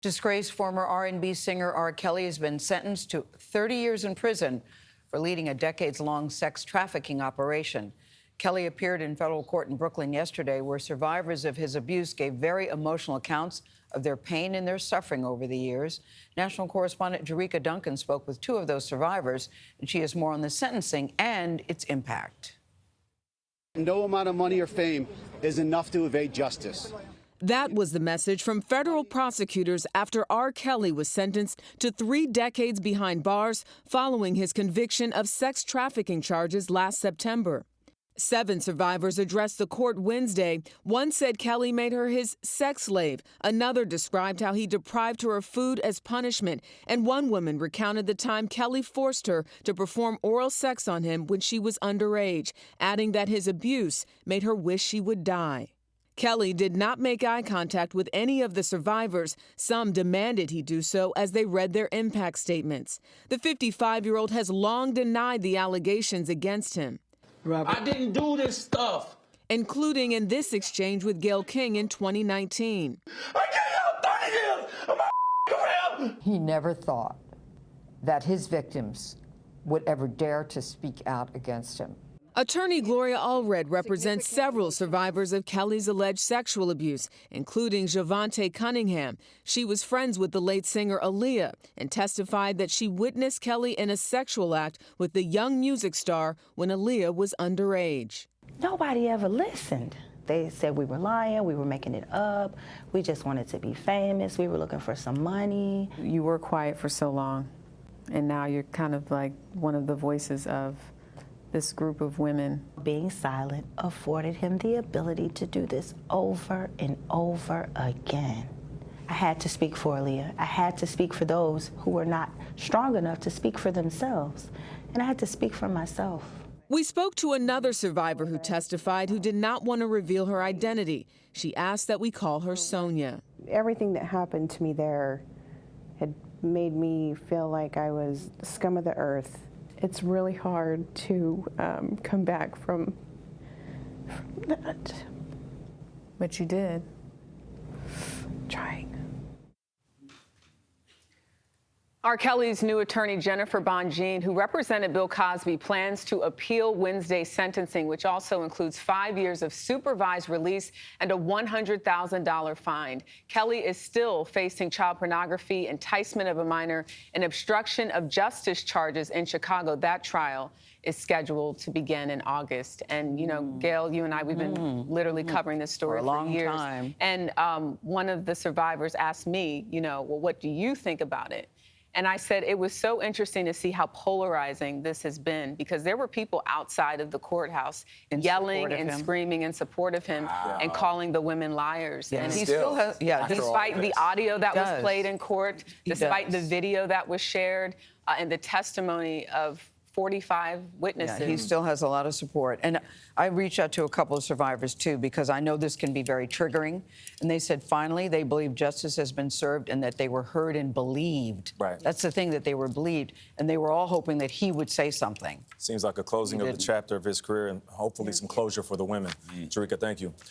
Disgraced former R&B singer R. Kelly has been sentenced to 30 years in prison for leading a decades-long sex trafficking operation. Kelly appeared in federal court in Brooklyn yesterday, where survivors of his abuse gave very emotional accounts of their pain and their suffering over the years. National correspondent Jericka Duncan spoke with two of those survivors, and she has more on the sentencing and its impact. No amount of money or fame is enough to evade justice. That was the message from federal prosecutors after R. Kelly was sentenced to 3 decades behind bars following his conviction of sex trafficking charges last September. 7 survivors addressed the court Wednesday. One said Kelly made her his sex slave. Another described how he deprived her of food as punishment. And one woman recounted the time Kelly forced her to perform oral sex on him when she was underage, adding that his abuse made her wish she would die. Kelly did not make eye contact with any of the survivors. Some demanded he do so as they read their impact statements. The 55-year-old has long denied the allegations against him. I didn't do this stuff. Including in this exchange with Gayle King in 2019. I gave out 30 years of my career. He never thought that his victims would ever dare to speak out against him. Attorney Gloria Allred represents several survivors of Kelly's alleged sexual abuse, including Javante Cunningham. She was friends with the late singer Aaliyah and testified that she witnessed Kelly in a sexual act with the young music star when Aaliyah was underage. Nobody ever listened. They said we were lying, we were making it up, we just wanted to be famous, we were looking for some money. You were quiet for so long, and now you're kind of like one of the voices of this group of women. Being silent afforded him the ability to do this over and over again. I had to speak for Aaliyah. I had to speak for those who were not strong enough to speak for themselves. And I had to speak for myself. We spoke to another survivor who testified who did not want to reveal her identity. She asked that we call her Sonia. Everything that happened to me there had made me feel like I was scum of the earth. It's really hard to come back from that. But you did. Trying. R. Kelly's new attorney, Jennifer Bonjean, who represented Bill Cosby, plans to appeal Wednesday's sentencing, which also includes 5 years of supervised release and a $100,000 fine. Kelly is still facing child pornography, enticement of a minor, and obstruction of justice charges in Chicago. That trial is scheduled to begin in August. And, you know, Gayle, you and I, we've been literally covering this story for a long years. time. And one of the survivors asked me, you know, well, what do you think about it? And I said it was so interesting to see how polarizing this has been, because there were people outside of the courthouse yelling and screaming in support of him and calling the women liars. Yeah, and he still has, despite the audio that was played in court, despite the video that was shared, and the testimony of 45 witnesses. Yeah, he still has a lot of support. And I reached out to a couple of survivors, too, because I know this can be very triggering. And they said, finally, they believe justice has been served and that they were heard and believed. Right. That's the thing, that they were believed. And they were all hoping that he would say something. Seems like a closing of the chapter of his career and hopefully some closure for the women. Jericka, thank you.